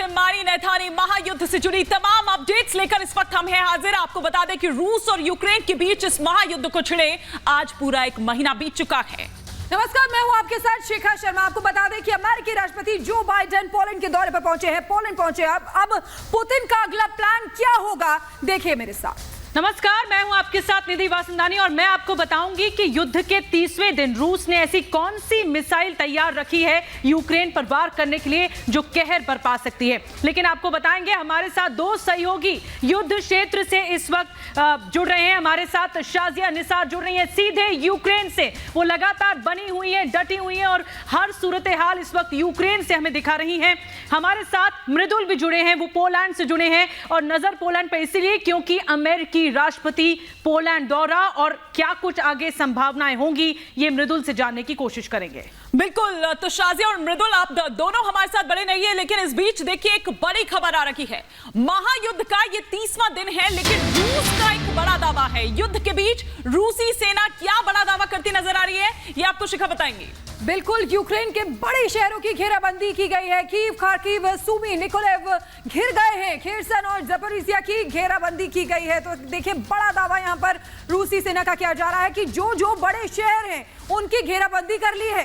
हिमानी नैथानी महायुद्ध से जुड़ी तमाम अपडेट्स लेकर इस वक्त हम हैं हाजिर। आपको बता दें कि रूस और यूक्रेन के बीच इस महायुद्ध को छिड़े आज पूरा 1 महीना बीत चुका है। नमस्कार, मैं हूं आपके साथ शिखा शर्मा। आपको बता दें कि अमेरिकी राष्ट्रपति जो बाइडेन पोलैंड के दौरे पर पहुंचे हैं, पोलैंड पहुंचे। अब पुतिन का अगला प्लान क्या होगा, देखिए मेरे साथ। नमस्कार, मैं हूं आपके साथ निधि वासंदानी और मैं आपको बताऊंगी कि युद्ध के 30वें दिन रूस ने ऐसी कौन सी मिसाइल तैयार रखी है यूक्रेन पर वार करने के लिए जो कहर बरपा सकती है। लेकिन आपको बताएंगे हमारे साथ 2 सहयोगी युद्ध क्षेत्र से इस वक्त जुड़ रहे हैं। हमारे साथ शाजिया निसार जुड़ रही हैं सीधे यूक्रेन से। वो लगातार बनी हुई है, डटी हुई है और हर सूरत हाल इस वक्त यूक्रेन से हमें दिखा रही हैं। हमारे साथ मृदुल भी जुड़े हैं, वो पोलैंड से जुड़े हैं और नजर पोलैंड पर इसलिए क्योंकि अमेरिकी राष्ट्रपति पोलैंड दौरा और क्या कुछ आगे संभावनाएं होंगी ये मृदुल से जानने की कोशिश करेंगे। बिल्कुल, तो शाजिया और मृदुल आप दोनों हमारे साथ बड़े नहीं है, लेकिन इस बीच देखिए एक बड़ी खबर आ रखी है। महायुद्ध का ये 30वां दिन है, लेकिन रूस का एक बड़ा दावा है। युद्ध के बीच रूसी सेना क्या बड़ा दावा करती नजर आ रही है, ये आपको शिखा बताएंगी। बिल्कुल, यूक्रेन के बड़े शहरों की घेराबंदी की गई है। कीव, खार्किव, सुमी, निकोलेव घिर गए हैं। खेरसन और ज़पोरिज़िया की घेराबंदी की गई है। तो देखिए बड़ा दावा यहां पर रूसी सेना का किया जा रहा है कि जो बड़े शहर हैं उनकी घेराबंदी कर ली है।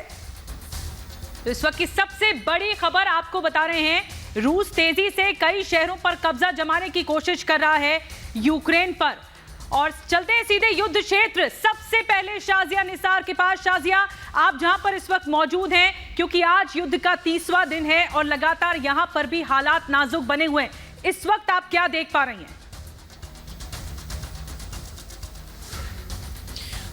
तो इस वक्त की सबसे बड़ी खबर आपको बता रहे हैं, रूस तेजी से कई शहरों पर कब्जा जमाने की कोशिश कर रहा है यूक्रेन पर। और चलते हैं सीधे युद्ध क्षेत्र। सबसे पहले शाजिया निसार के पास। शाजिया, आप जहां पर इस वक्त मौजूद हैं, क्योंकि आज युद्ध का 30वां दिन है और लगातार यहां पर भी हालात नाजुक बने हुए हैं। इस वक्त आप क्या देख पा रही हैं?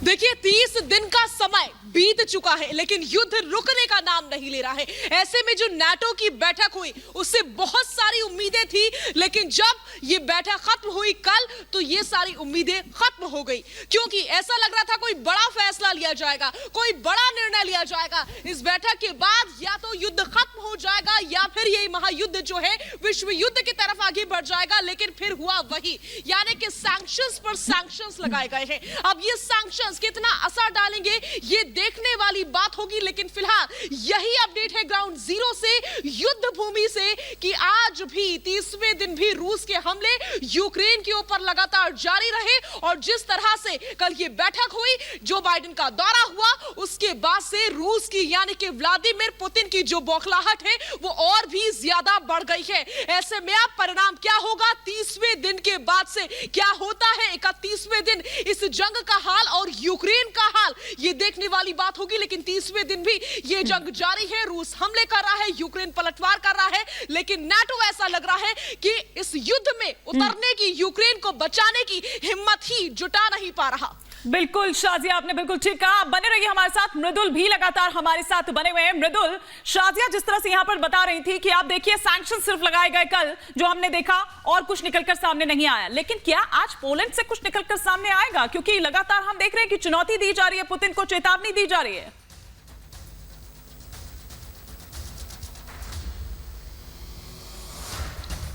देखिए, 30 दिन का समय बीत चुका है, लेकिन युद्ध रुकने का नाम नहीं ले रहा है। ऐसे में जो नाटो की बैठक हुई उससे बहुत सारी उम्मीदें थी, लेकिन जब ये बैठक खत्म हुई कल, तो ये सारी उम्मीदें खत्म हो गई, क्योंकि ऐसा लग रहा था कोई बड़ा फैसला लिया जाएगा, कोई बड़ा निर्णय लिया जाएगा। इस बैठक के बाद या तो युद्ध खत्म हो जाएगा या फिर ये महायुद्ध जो है विश्व युद्ध की तरफ आगे बढ़ जाएगा। लेकिन फिर हुआ वही, यानी कि सैंक्शंस पर सैंक्शंस लगाए गए हैं। अब ये सैंक्शंस कितना असर डालेंगे ये देखने वाली बात होगी। लेकिन फिलहाल यही अपडेट है ग्राउंड जीरो से, युद्ध भूमि से, कि आज भी 30वें दिन भी रूस के हमले यूक्रेन के ऊपर लगातार जारी रहे। और जिस तरह से कल ये बैठक हुई, जो बाइडेन का दौरा हुआ, उसके बाद से रूस की यानी कि व्लादिमीर पुतिन की जो बौखलाहट है वो और भी ज्यादा बढ़ गई है। ऐसे में अब परिणाम क्या होगा 30वें दिन के बाद से, क्या होता है 31वें दिन, इस जंग का हाल और यूक्रेन का हाल, ये देखने वाली बात होगी। लेकिन 30वें दिन भी ये जंग जारी है। रूस हमले कर रहा है, यूक्रेन पलटवार कर रहा है, लेकिन नाटो ऐसा लग रहा है कि इस युद्ध में उतरने की, यूक्रेन को बचाने की हिम्मत ही जुटा नहीं पा रहा। बिल्कुल शाजिया, आपने बिल्कुल ठीक कहा। बने रहिए हमारे साथ। मृदुल भी लगातार हमारे साथ बने हुए हैं। मृदुल, शाजिया जिस तरह से यहां पर बता रही थी कि आप देखिए सैंक्शन सिर्फ लगाए गए कल, जो हमने देखा, और कुछ निकलकर सामने नहीं आया। लेकिन क्या आज पोलैंड से कुछ निकलकर सामने आएगा? क्योंकि लगातार हम देख रहे हैं कि चुनौती दी जा रही है, पुतिन को चेतावनी दी जा रही है।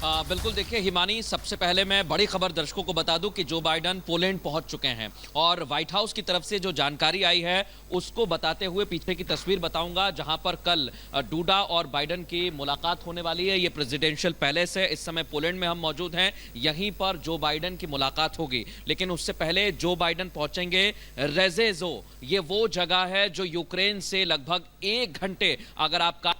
बिल्कुल, देखिए हिमानी, सबसे पहले मैं बड़ी खबर दर्शकों को बता दूं कि जो बाइडेन पोलैंड पहुंच चुके हैं और व्हाइट हाउस की तरफ से जो जानकारी आई है उसको बताते हुए पीछे की तस्वीर बताऊंगा, जहां पर कल डूडा और बाइडेन की मुलाकात होने वाली है। ये प्रेसिडेंशियल पैलेस है, इस समय पोलैंड में हम मौजूद हैं, यहीं पर जो बाइडेन की मुलाकात होगी। लेकिन उससे पहले जो बाइडेन पहुंचेंगे रेजेजो, ये वो जगह है जो यूक्रेन से लगभग 1 घंटे अगर आप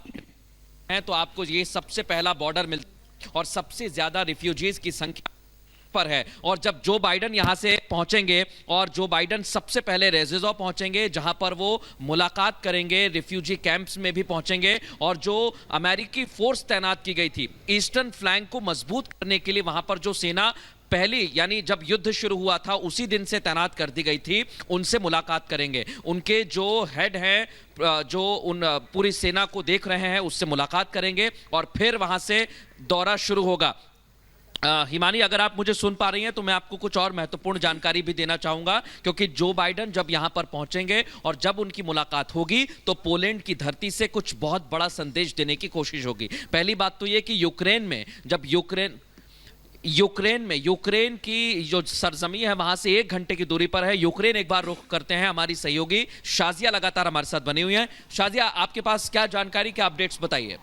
हैं तो आपको ये सबसे पहला बॉर्डर मिलता और सबसे ज्यादा रिफ्यूजीज की संख्या पर है। और जब जो बाइडेन यहां से पहुंचेंगे और जो बाइडेन सबसे पहले रेजेजो पहुंचेंगे, जहां पर वो मुलाकात करेंगे, रिफ्यूजी कैंप्स में भी पहुंचेंगे, और जो अमेरिकी फोर्स तैनात की गई थी ईस्टर्न फ्लैंक को मजबूत करने के लिए, वहां पर जो सेना पहली यानी जब युद्ध शुरू हुआ था उसी दिन से तैनात कर दी गई थी, उनसे मुलाकात करेंगे। उनके जो हेड हैं, जो उन पूरी सेना को देख रहे हैं, उससे मुलाकात करेंगे और फिर वहां से दौरा शुरू होगा। हिमानी, अगर आप मुझे सुन पा रही हैं तो मैं आपको कुछ और महत्वपूर्ण जानकारी भी देना चाहूंगा, क्योंकि जो बाइडेन जब यहां पर पहुंचेंगे और जब उनकी मुलाकात होगी तो पोलैंड की धरती से कुछ बहुत बड़ा संदेश देने की कोशिश होगी। पहली बात तो यह कि यूक्रेन में जब यूक्रेन की जो सरजमी है वहां से 1 घंटे की दूरी पर है यूक्रेन। एक बार रुख करते हैं, हमारी सहयोगी शाजिया लगातार हमारे साथ बनी हुई है। शाजिया, आपके पास क्या जानकारी, क्या अपडेट्स बताइए।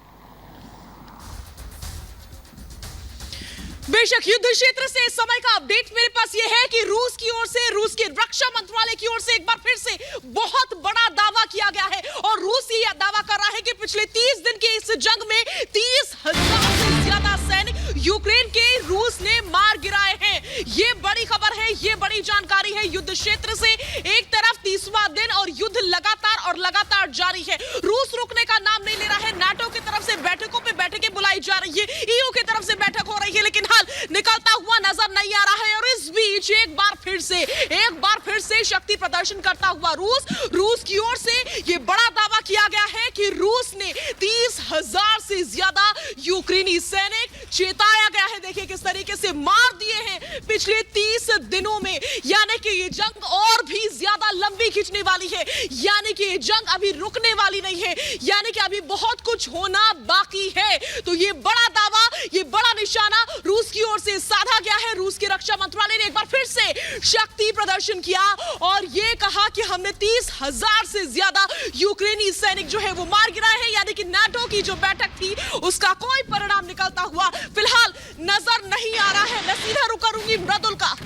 बेशक युद्ध क्षेत्र से इस समय का अपडेट मेरे पास यह है कि रूस की ओर से, रूस के रक्षा मंत्रालय की ओर से एक बार फिर से बहुत बड़ा दावा किया गया है और रूस ये दावा कर रहा है कि पिछले 30 दिन के इस जंग में 30,000 से ज्यादा सैनिक यूक्रेन के रूस ने मार गिराए हैं। ये बड़ी खबर है, ये बड़ी जानकारी है युद्ध क्षेत्र से। एक तरफ 30वां दिन और युद्ध लगातार जारी है। रूस रुकने का नाम नहीं ले रहा है। नाटो की तरफ से बैठकों पे बैठकें बुलाई जा रही है, ईयू की तरफ से बैठक हो रही है, लेकिन हाल निकलता हुआ नजर नहीं आ रहा है। और इस बीच एक बार फिर से शक्ति प्रदर्शन करता हुआ रूस की ओर से ये बड़ा दावा किया गया है कि रूस ने 30,000 से ज्यादा यूक्रेनी सैनिक चेताया गया है। देखिए किस तरीके से मार दिए हैं पिछले 30 दिनों में, यानी कि ये जंग और भी ज्यादा लंबी खिंचने वाली है, यानी कि ये जंग अभी रुकने वाली नहीं है, यानी कि अभी बहुत कुछ होना बाकी है। तो ये बड़ा दावा, ये बड़ा निशाना रूस की ओर से साधा गया है। रूस के रक्षा मंत्रालय ने एक बार फिर से शक्ति प्रदर्शन किया और ये कहा कि हमने 30,000 से ज्यादा यूक्रेनी सैनिक जो है वो मार गिराए हैं, यानी कि नाटो की जो बैठक थी उसका कोई परिणाम निकलता हुआ फिलहाल नजर नहीं आ रहा है। मैं सीधा रुक करूंगी मृदुल का।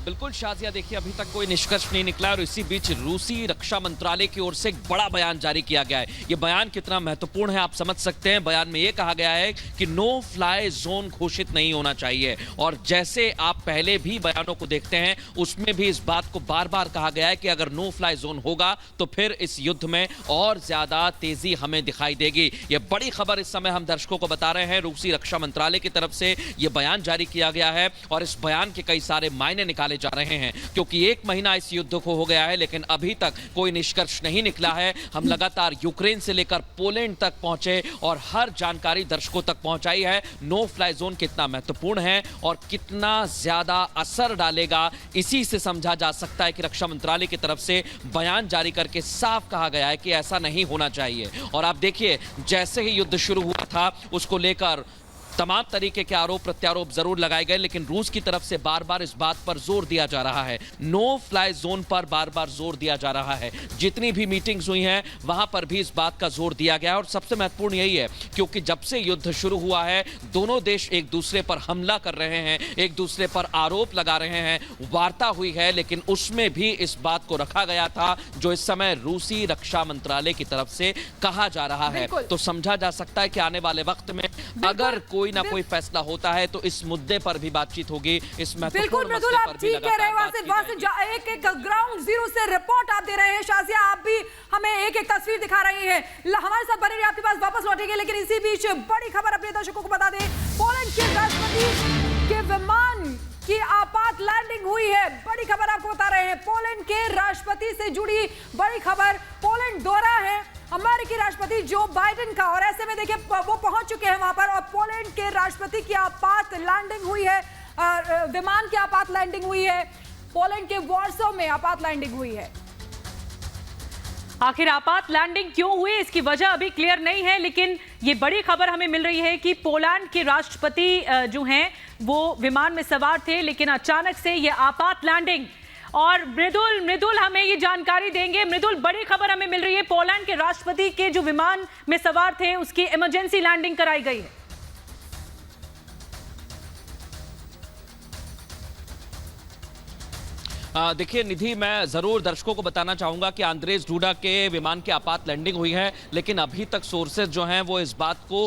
बिल्कुल शाजिया, देखिए अभी तक कोई निष्कर्ष नहीं निकला और इसी बीच रूसी रक्षा मंत्रालय की ओर से एक बड़ा बयान जारी किया गया है। ये बयान कितना महत्वपूर्ण है आप समझ सकते हैं। बयान में ये कहा गया है कि नो फ्लाई जोन घोषित नहीं होना चाहिए और जैसे आप पहले भी बयानों को देखते हैं उसमें भी इस बात को बार बार कहा गया है कि अगर नो फ्लाई जोन होगा तो फिर इस युद्ध में और ज्यादा तेजी हमें दिखाई देगी। ये बड़ी खबर इस समय हम दर्शकों को बता रहे हैं। रूसी रक्षा मंत्रालय की तरफ से यह बयान जारी किया गया है और इस बयान के कई सारे मायने निकाले जा रहे हैं क्योंकि 1 महीना इस युद्ध को हो गया है लेकिन अभी तक कोई निष्कर्ष नहीं निकला है। हम लगातार यूक्रेन से लेकर पोलैंड तक पहुंचे और हर जानकारी दर्शकों तक पहुंचाई है। नो फ्लाई जोन कितना महत्वपूर्ण है और कितना ज्यादा असर डालेगा इसी से समझा जा सकता है कि रक्षा मंत्रालय की तरफ से बयान जारी करके साफ कहा गया है कि ऐसा नहीं होना चाहिए। और आप देखिए जैसे ही युद्ध शुरू हुआ था उसको लेकर तमाम तरीके के आरोप प्रत्यारोप जरूर लगाए गए लेकिन रूस की तरफ से बार बार इस बात पर जोर दिया जा रहा है, नो फ्लाई जोन पर बार बार जोर दिया जा रहा है। जितनी भी मीटिंग्स हुई हैं वहां पर भी इस बात का जोर दिया गया और सबसे महत्वपूर्ण यही है क्योंकि जब से युद्ध शुरू हुआ है दोनों देश एक दूसरे पर हमला कर रहे हैं, एक दूसरे पर आरोप लगा रहे हैं, वार्ता हुई है लेकिन उसमें भी इस बात को रखा गया था जो इस समय रूसी रक्षा मंत्रालय की तरफ से कहा जा रहा है। तो समझा जा सकता है कि आने वाले वक्त में अगर कोई ना कोई फैसला होता है तो इस मुद्दे पर भी बातचीत होगी। इस महत्वपूर्ण मसले पर भी लगातार एक ग्राउंड जीरो से रिपोर्ट आप दे रहे हैं। शाजिया आप भी हमें एक तस्वीर दिखा रही हैं। हमारे साथ बने रहिए, आपके पास वापस लौटेंगे लेकिन इसी बीच बड़ी खबर अपने दर्शकों को बता दें, पोलैंड के राष्ट्रपति के विमान की आपात लैंडिंग हुई है। बड़ी खबर आपको बता रहे हैं, पोलैंड के राष्ट्रपति से जुड़ी बड़ी खबर। पोलैंड दौरा है अमेरिकी राष्ट्रपति जो बाइडेन का और ऐसे में देखिए वो पहुंच चुके हैं वहां पर और पोलैंड के राष्ट्रपति की आपात लैंडिंग हुई है, विमान की आपात लैंडिंग हुई है, पोलैंड के वॉर्सो में आपात लैंडिंग हुई है। आखिर आपात लैंडिंग क्यों हुई इसकी वजह अभी क्लियर नहीं है लेकिन ये बड़ी खबर हमें मिल रही है कि पोलैंड के राष्ट्रपति जो हैं वो विमान में सवार थे लेकिन अचानक से ये आपात लैंडिंग। और मृदुल हमें ये जानकारी देंगे। मृदुल, बड़ी खबर हमें मिल रही है, पोलैंड के राष्ट्रपति के जो विमान में सवार थे उसकी इमरजेंसी लैंडिंग कराई गई है। देखिए निधि, मैं जरूर दर्शकों को बताना चाहूंगा कि आंद्रेज डूडा के विमान की आपात लैंडिंग हुई है लेकिन अभी तक सोर्सेज जो हैं वो इस बात को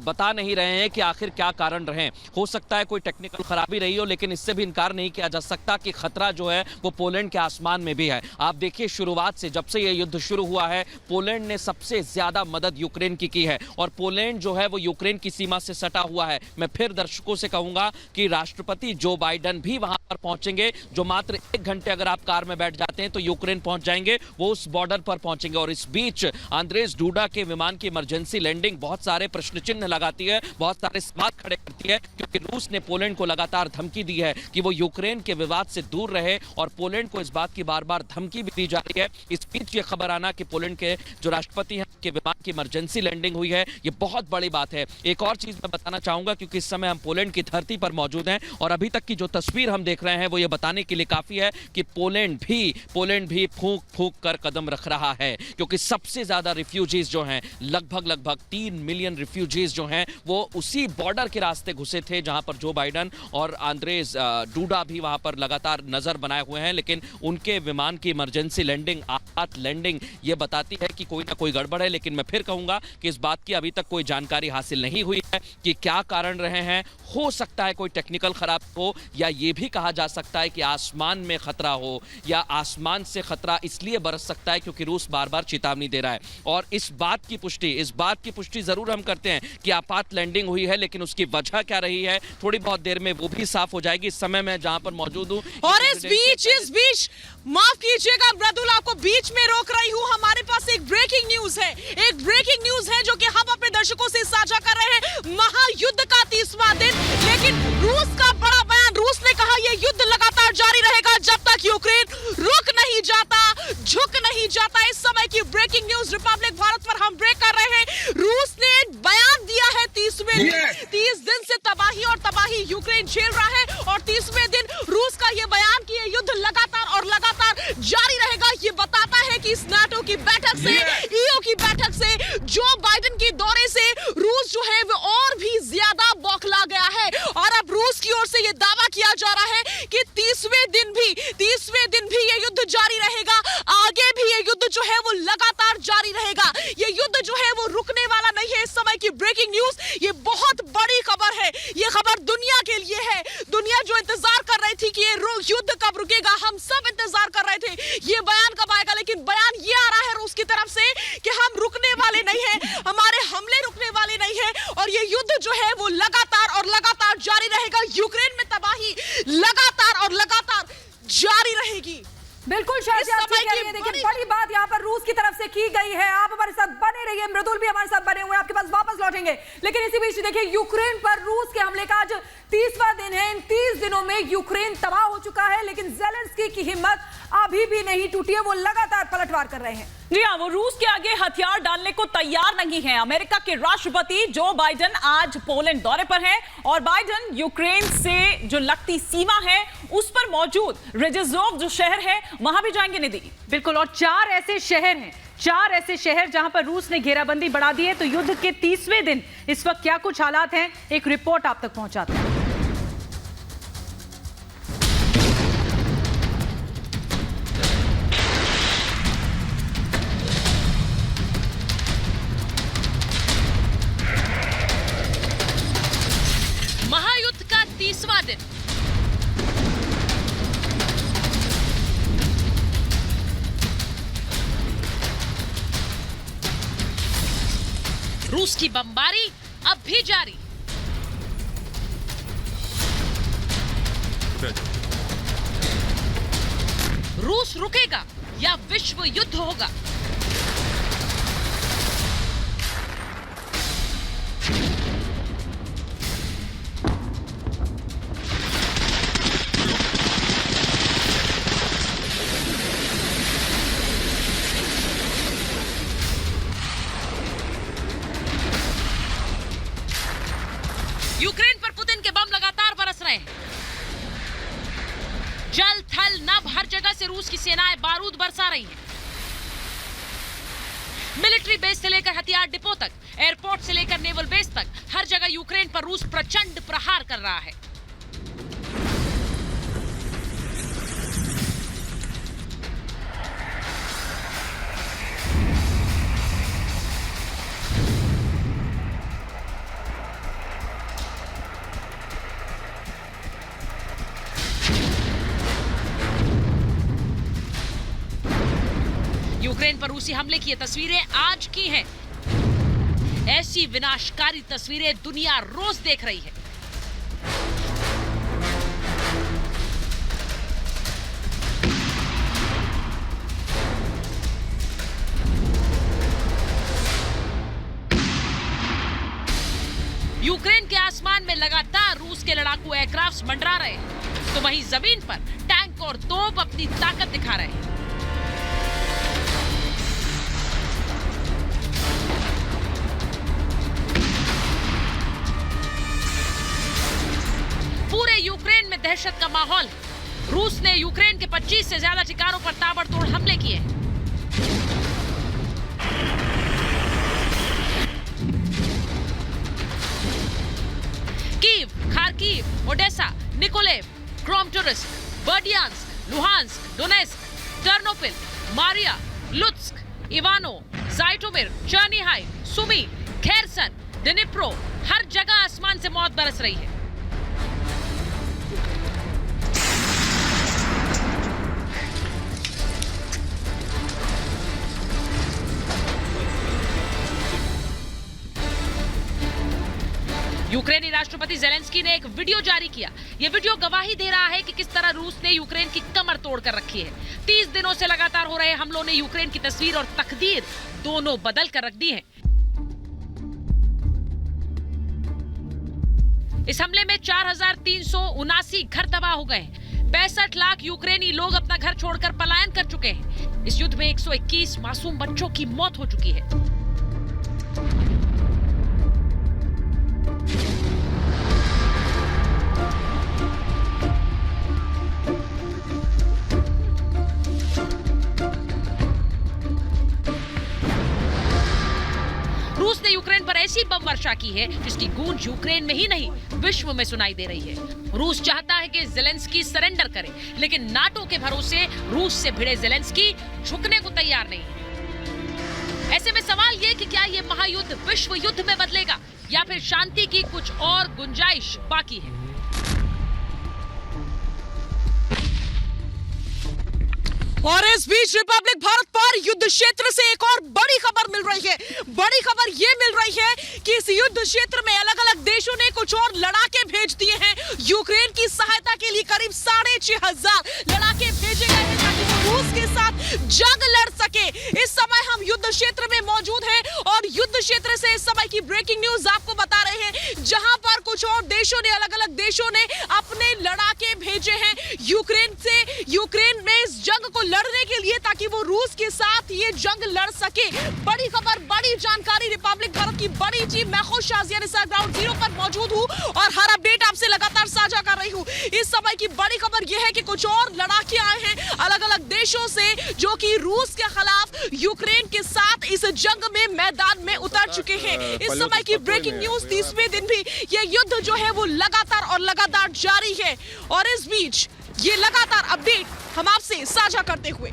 बता नहीं रहे हैं कि आखिर क्या कारण रहे। हो सकता है कोई टेक्निकल खराबी रही हो लेकिन इससे भी इनकार नहीं किया जा सकता कि खतरा जो है वो पोलैंड के आसमान में भी है। आप देखिए शुरुआत से जब से ये युद्ध शुरू हुआ है पोलैंड ने सबसे ज्यादा मदद यूक्रेन की है और पोलैंड जो है वो यूक्रेन की सीमा से सटा हुआ है। मैं फिर दर्शकों से कहूंगा कि राष्ट्रपति जो बाइडेन भी वहां पर पहुंचेंगे, जो मात्र 1 घंटे अगर आप कार में बैठ जाते हैं तो यूक्रेन पहुंच जाएंगे, वो उस बॉर्डर पर पहुंचेंगे। और इस बीच आंद्रेज डूडा के विमान की इमरजेंसी लैंडिंग बहुत सारे प्रश्न चिन्ह लगाती है, बहुत सारे सवाल खड़े करती है क्योंकि रूस ने पोलैंड को लगातार धमकी दी है कि वो यूक्रेन के विवाद से दूर रहे और पोलैंड को इस बात की बार बार धमकी भी दी जा रही है। इस बीच ये खबर आना कि पोलैंड के जो राष्ट्रपति हैं के विमान की इमरजेंसी लैंडिंग हुई है, ये बहुत बड़ी बात है। एक और चीज मैं बताना चाहूंगा क्योंकि इस समय हम पोलैंड की धरती पर मौजूद हैं और अभी तक की जो तस्वीर हम देख रहे हैं वो ये बताने के लिए काफी है है कि पोलैंड भी फूंक फूंक कर कदम रख रहा है, क्योंकि सबसे ज्यादा रिफ्यूजीज जो हैं, लगभग 3 मिलियन रिफ्यूजीज जो हैं, वो उसी बॉर्डर के रास्ते घुसे थे जहां पर जो बाइडन और आंद्रेज डूडा भी वहां पर लगातार नजर बनाए हुए हैं। लेकिन उनके विमान की इमरजेंसी लैंडिंग, आपात लैंडिंग, ये बताती है कि कोई ना कोई गड़बड़ है। लेकिन मैं फिर कहूंगा कि इस बात की अभी तक कोई जानकारी हासिल नहीं हुई है कि क्या कारण रहे हैं। हो सकता है कोई टेक्निकल खराब हो, या ये भी कहा जा सकता है कि आसमान में खतरा हो, या आसमान से खतरा इसलिए बरस सकता है क्योंकि रूस बार बार चेतावनी दे रहा है। और इस बात की पुष्टि जरूर हम करते हैं कि आपात लैंडिंग हुई है, लेकिन उसकी वजह क्या रही है थोड़ी बहुत देर में वो भी साफ हो जाएगी। इस समय मैं जहां पर मौजूद हूं, और इस बीच माफ कीजिएगा मृदुल, आपको बीच में रोक रही हूं। हमारे पास एक ब्रेकिंग न्यूज है जो कि हम अपने दर्शकों से साझा कर रहे हैं। महायुद्ध का 30वां दिन, लेकिन रूस का बड़ा बयान। रूस ने कहा यह युद्ध लगातार जारी रहेगा जब तक यूक्रेन रुक नहीं जाता, झुक नहीं जाता। इस समय की ब्रेकिंग न्यूज रिपब्लिक भारत पर हम ब्रेक कर रहे हैं। रूस ने बयान दिया है 30 दिन से तबाही यूक्रेन झेल रहा है, और 30वें दिन रूस का यह बयान कि यह युद्ध लगातार जारी रहेगा। ये बताता है कि इस नाटो की बैठक से, ईयू की बैठक से, जो बाइडेन के दौरे से रूस जो है वो और भी ज्यादा बौखला गया है। और अब रूस की ओर से यह दावा किया जा रहा है कि 30वें दिन भी यह युद्ध जारी रहेगा। आगे भी यह युद्ध जो है वो लगातार जारी रहेगा। यह युद्ध जो है वो रुकने वाला नहीं है। इस समय की ब्रेकिंग न्यूज, ये बहुत बड़ी खबर है। ये खबर दुनिया के लिए है। दुनिया जो इंतजार कर रही थी कि ये युद्ध कब रुकेगा, हम सब इंतजार कर रहे थे ये बयान कब आएगा। लेकिन बयान ये आ रहा है रूस की तरफ से कि हम रुकने वाले नहीं हैं, हमारे हमले रुकने वाले नहीं हैं, और ये युद्ध जो है वो लगातार जारी रहेगा। यूक्रेन में तबाही लगातार जारी रहेगी। बिल्कुल शायद आप ठीक कह रही हैं। देखिए बड़ी बात यहाँ पर रूस की तरफ से की गई है। आप हमारे साथ बने रहिए, मृदुल भी हमारे साथ बने हुए हैं, आपके पास वापस लौटेंगे। लेकिन इसी बीच देखिए यूक्रेन पर रूस के हमले का आज 30वां दिन है। इन 30 दिनों में यूक्रेन तबाह हो चुका है, लेकिन ज़ेलेंस्की की हिम्मत अभी भी नहीं टूटी है। वो लगातार पलटवार कर रहे हैं। जी हाँ, वो रूस के आगे हथियार डालने को तैयार नहीं है। अमेरिका के राष्ट्रपति जो बाइडेन आज पोलैंड दौरे पर हैं, और बाइडेन यूक्रेन से जो लगती सीमा है उस पर मौजूद रिजेजोव जो शहर है वहां भी जाएंगे निधि। बिल्कुल, और 4 ऐसे शहर जहां पर रूस ने घेराबंदी बढ़ा दी है। तो युद्ध के 30वें दिन इस वक्त क्या कुछ हालात हैं, एक रिपोर्ट आप तक पहुंचाते हैं। महायुद्ध का 30वां दिन, रूस की बमबारी अब भी जारी। रूस रुकेगा या विश्व युद्ध होगा? यूक्रेन पर पुतिन के बम लगातार बरस रहे हैं। जल थल नभ हर जगह से रूस की सेनाएं बारूद बरसा रही हैं। मिलिट्री बेस से लेकर हथियार डिपो तक, एयरपोर्ट से लेकर नेवल बेस तक, हर जगह यूक्रेन पर रूस प्रचंड प्रहार कर रहा है। यूक्रेन पर रूसी हमले की ये तस्वीरें आज की हैं। ऐसी विनाशकारी तस्वीरें दुनिया रोज देख रही है। यूक्रेन के आसमान में लगातार रूस के लड़ाकू एयरक्राफ्ट मंडरा रहे हैं, तो वहीं जमीन पर टैंक और तोप अपनी ताकत दिखा रहे हैं। पूरे यूक्रेन में दहशत का माहौल है। रूस ने यूक्रेन के 25 से ज्यादा ठिकानों पर ताबड़तोड़ हमले किए हैं। Kyiv, Kharkiv, Odesa, Mykolaiv, Kramatorsk, Berdyansk, Luhansk, Donetsk, Ternopil, मारिया, Lutsk, Ivano, Zhytomyr, Chernihiv, Sumy, Kherson, Dnipro, हर जगह आसमान से मौत बरस रही है। यूक्रेनी राष्ट्रपति जेलेंस्की ने एक वीडियो जारी किया। यह वीडियो गवाही दे रहा है कि किस तरह रूस ने यूक्रेन की कमर तोड़ कर रखी है। 30 दिनों से लगातार हो रहे हमलों ने यूक्रेन की तस्वीर और तकदीर दोनों बदल कर रख दी है। इस हमले में 4,379 घर तबाह हो गए। 65 लाख यूक्रेनी लोग अपना घर छोड़कर पलायन कर चुके हैं। इस युद्ध में 121 मासूम बच्चों की मौत हो चुकी है। रूस ने यूक्रेन पर ऐसी बम वर्षा की है जिसकी गूंज यूक्रेन में ही नहीं विश्व में सुनाई दे रही है। रूस चाहता है कि जेलेंस्की सरेंडर करे, लेकिन नाटो के भरोसे रूस से भिड़े जेलेंस्की झुकने को तैयार नहीं है। ऐसे में सवाल ये कि क्या ये महायुद्ध विश्व युद्ध में बदलेगा या फिर शांति की कुछ और गुंजाइश बाकी है। और इस बीच रिपब्लिक भारत पर युद्ध क्षेत्र से एक और बड़ी खबर मिल रही है। बड़ी खबर ये मिल रही है कि इस युद्ध क्षेत्र में अलग अलग देशों ने कुछ और लड़ाके भेज दिए हैं। यूक्रेन की सहायता के लिए करीब 6,500 लड़ाके भेजे गए हैं ताकि वो रूस के साथ जंग लड़ सके। इस समय हम युद्ध क्षेत्र में मौजूद हैं और युद्ध क्षेत्र से इस समय की ब्रेकिंग न्यूज आपको बता रहे हैं, जहां पर कुछ और देशों ने, अलग अलग देशों ने अपने लड़ाके भेजे हैं यूक्रेन से, यूक्रेन में इस जंग को लड़ने के लिए ताकि वो रूस के साथ ये जंग लड़ सके। बड़ी खबर, बड़ी जानकारी, रिपब्लिक भारत की बड़ी टीम, मैं खुद शाजिया निसार ग्राउंड जीरो पर मौजूद हूं और हर अपडेट आपसे लगातार साझा कर रही हूं। इस समय की बड़ी खबर यह है कि कुछ और लड़ाके आए हैं अलग अलग देशों से जो कि रूस के खिलाफ यूक्रेन के साथ इस जंग में मैदान में उतर चुके हैं। इस समय की ब्रेकिंग न्यूज, 30वें दिन भी ये युद्ध जो है वो लगातार और लगातार जारी है और इस बीच ये लगातार अपडेट हम आपसे साझा करते हुए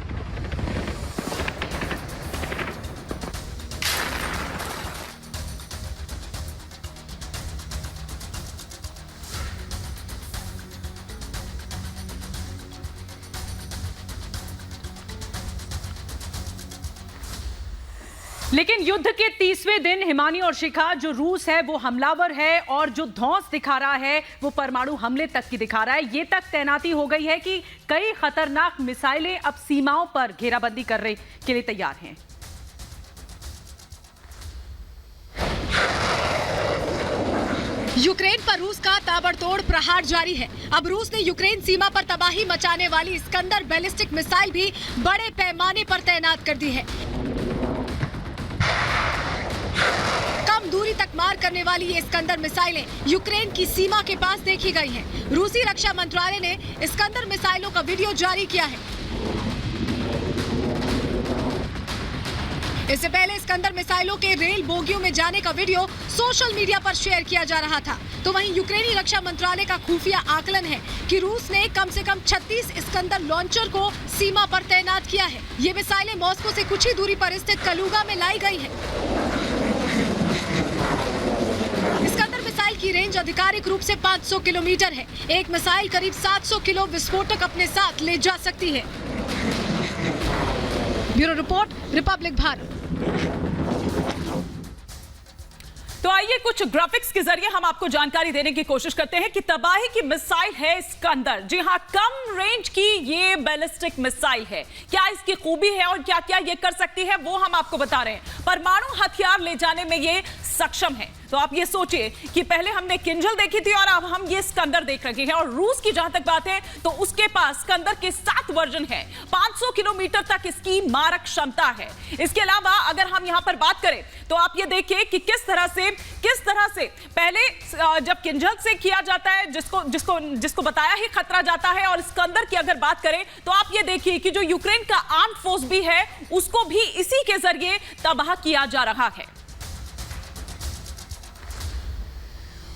लेकिन युद्ध के 30वें दिन हिमानी और शिखा, जो रूस है वो हमलावर है और जो धौंस दिखा रहा है वो परमाणु हमले तक की दिखा रहा है। ये तक तैनाती हो गई है कि कई खतरनाक मिसाइलें अब सीमाओं पर घेराबंदी करने के लिए तैयार हैं। यूक्रेन पर रूस का ताबड़तोड़ प्रहार जारी है। अब रूस ने यूक्रेन सीमा पर तबाही मचाने वाली इस्कंदर बैलिस्टिक मिसाइल भी बड़े पैमाने पर तैनात कर दी है। कम दूरी तक मार करने वाली ये इस्कंदर मिसाइलें यूक्रेन की सीमा के पास देखी गई हैं। रूसी रक्षा मंत्रालय ने इस्कंदर मिसाइलों का वीडियो जारी किया है। इससे पहले इस्कंदर मिसाइलों के रेल बोगियों में जाने का वीडियो सोशल मीडिया पर शेयर किया जा रहा था। तो वहीं यूक्रेनी रक्षा मंत्रालय का खुफिया आकलन है कि रूस ने कम से कम 36 इस्कंदर लॉन्चर को सीमा पर तैनात किया है। ये मिसाइलें मॉस्को से कुछ ही दूरी पर स्थित कलुगा में लाई गई है। इस्कंदर मिसाइल की रेंज आधिकारिक रूप से 500 किलोमीटर है। एक मिसाइल करीब 700 किलो विस्फोटक अपने साथ ले जा सकती है। Bureau report, Republic Bharat. तो आइए कुछ ग्राफिक्स के जरिए हम आपको जानकारी देने की कोशिश करते हैं कि तबाही की मिसाइल है इस्कंदर। जी हां, कम रेंज की ये बैलिस्टिक मिसाइल है। क्या इसकी खूबी है और क्या क्या ये कर सकती है वो हम आपको बता रहे हैं। परमाणु हथियार ले जाने में ये सक्षम है। तो आप ये सोचिए कि पहले हमने किंजल देखी थी और अब हम ये स्कंदर देख रहे हैं। और रूस की जहां तक बात है तो उसके पास स्कंदर के 7 वर्जन है। 500 किलोमीटर तक इसकी मारक क्षमता है। इसके अलावा अगर हम यहां पर बात करें तो आप ये देखिए कि किस तरह से हुए किस तरह से पहले जब किंजल से किया जाता है, जिसको बताया ही खतरा जाता है, और इस्कंदर की अगर बात करें तो आप ये देखिए कि जो यूक्रेन का आर्म्ड फोर्स भी है उसको भी इसी के जरिए तबाह किया जा रहा है।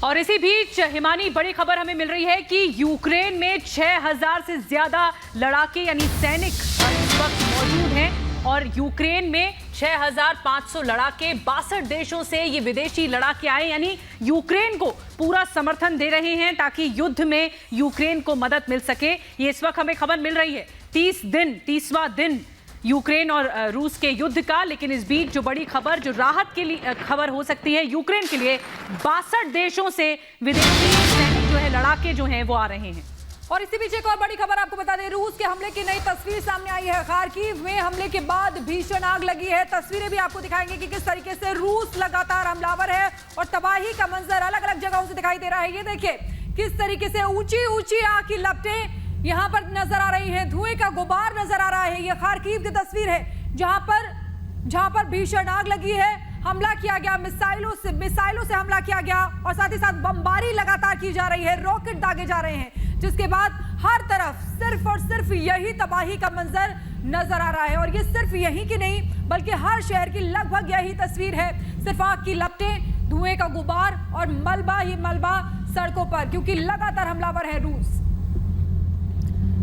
और इसी बीच हिमानी बड़ी खबर हमें मिल रही है कि यूक्रेन में 6000 से ज्यादा लड़ाके यानी सैनिक इस वक्त मौजूद हैं और यूक्रेन में 6500 लड़ाके 62 देशों से ये विदेशी लड़ाके आए, यानी यूक्रेन को पूरा समर्थन दे रहे हैं ताकि युद्ध में यूक्रेन को मदद मिल सके। ये इस वक्त हमें खबर मिल रही है 30वां दिन यूक्रेन और रूस के युद्ध का। लेकिन इस बीच जो बड़ी खबर, जो राहत के लिए खबर हो सकती है यूक्रेन के लिए, 62 देशों से विदेशी सैनिक जो है, लड़ाके जो हैं वो आ रहे हैं। और इसी बीच एक और बड़ी खबर आपको बता दें, रूस के हमले की नई तस्वीर सामने आई है। खार्किव में हमले के बाद भीषण आग लगी है। तस्वीरें भी आपको दिखाएंगे कि किस तरीके से रूस लगातार हमलावर है और तबाही का मंजर अलग अलग जगहों से दिखाई दे रहा है। ये देखिए किस तरीके से ऊंची ऊंची आग की लपटें यहाँ पर नजर आ रही है, धुएं का गुबार नजर आ रहा है। ये खार्किव की तस्वीर है जहां पर भीषण आग लगी है। हमला किया गया, मिसाइलों से हमला किया गया और साथ ही साथ बमबारी लगातार की जा रही है, रॉकेट दागे जा रहे हैं, जिसके बाद हर तरफ सिर्फ और सिर्फ यही तबाही का मंजर नजर आ रहा है। और ये सिर्फ यही की नहीं बल्कि हर शहर की लगभग यही तस्वीर है, सिर्फ आग की लपटें, धुएं का गुबार और मलबा ही मलबा सड़कों पर, क्योंकि लगातार हमलावर है रूस।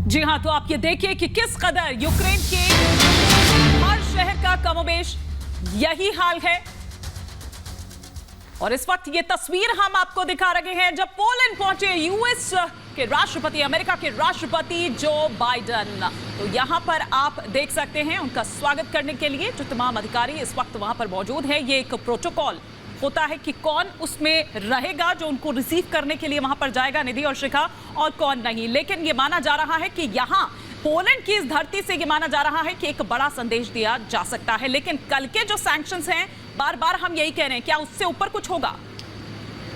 जी हां, तो आप ये देखिए कि किस कदर यूक्रेन के हर शहर का कमोबेश यही हाल है। और इस वक्त ये तस्वीर हम आपको दिखा रहे हैं जब पोलैंड पहुंचे यूएस के राष्ट्रपति, अमेरिका के राष्ट्रपति जो बाइडेन। तो यहां पर आप देख सकते हैं उनका स्वागत करने के लिए जो तमाम अधिकारी इस वक्त वहां पर मौजूद है। ये एक प्रोटोकॉल होता है कि कौन उसमें रहेगा जो उनको रिसीव करने के लिए वहां पर जाएगा, निधि और शिखा, और कौन नहीं। लेकिन ये माना जा रहा है कि यहां पोलैंड की इस धरती से ये माना जा रहा है कि एक बड़ा संदेश दिया जा सकता है। लेकिन कल के जो सैंक्शंस हैं, बार बार हम यही कह रहे हैं, क्या उससे ऊपर कुछ होगा?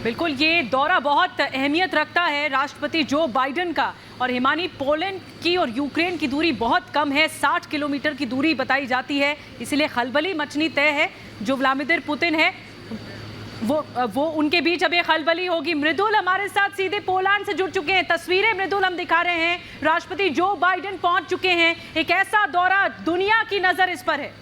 बिल्कुल, ये दौरा बहुत अहमियत रखता है राष्ट्रपति जो बाइडेन का। और हिमानी, पोलैंड की और यूक्रेन की दूरी बहुत कम है, 60 किलोमीटर की दूरी बताई जाती है, इसलिए खलबली मचनी तय है। जो व्लादिमीर पुतिन है वो उनके बीच अब ये खलबली होगी। मृदुल हमारे साथ सीधे पोलैंड से जुड़ चुके हैं। तस्वीरें मृदुल हम दिखा रहे हैं, राष्ट्रपति जो बाइडेन पहुंच चुके हैं। एक ऐसा दौरा, दुनिया की नजर इस पर है।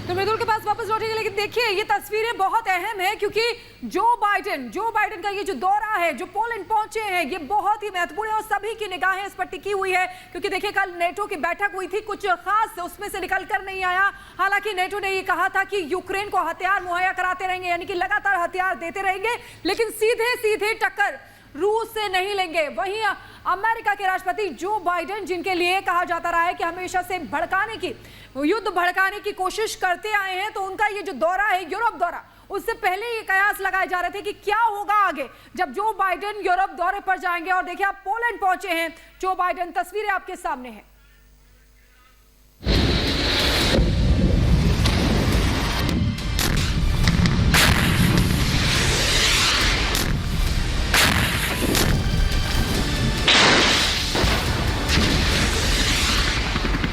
तो मृदुल के पास वापस लौटेंगे, लेकिन देखिए ये तस्वीरें बहुत अहम है क्योंकि जो बाइडेन का ये जो दौरा है, जो पोलैंड पहुंचे हैं, ये बहुत ही महत्वपूर्ण है और सभी की निगाहें इस पर टिकी हुई है। क्योंकि देखिए कल नेटो की बैठक हुई थी, कुछ खास उसमें से निकल कर नहीं आया। हालांकि नेटो ने ये कहा था कि यूक्रेन को हथियार मुहैया कराते रहेंगे, यानी कि लगातार हथियार देते रहेंगे, लेकिन सीधे टक्कर रूस से नहीं लेंगे। वहीं अमेरिका के राष्ट्रपति जो बाइडेन, जिनके लिए कहा जाता रहा है कि हमेशा से युद्ध भड़काने की कोशिश करते आए हैं, तो उनका ये जो दौरा है, यूरोप दौरा, उससे पहले ये कयास लगाए जा रहे थे कि क्या होगा आगे जब जो बाइडेन यूरोप दौरे पर जाएंगे। और देखिए आप पोलैंड पहुंचे हैं जो बाइडेन, तस्वीरें आपके सामने हैं।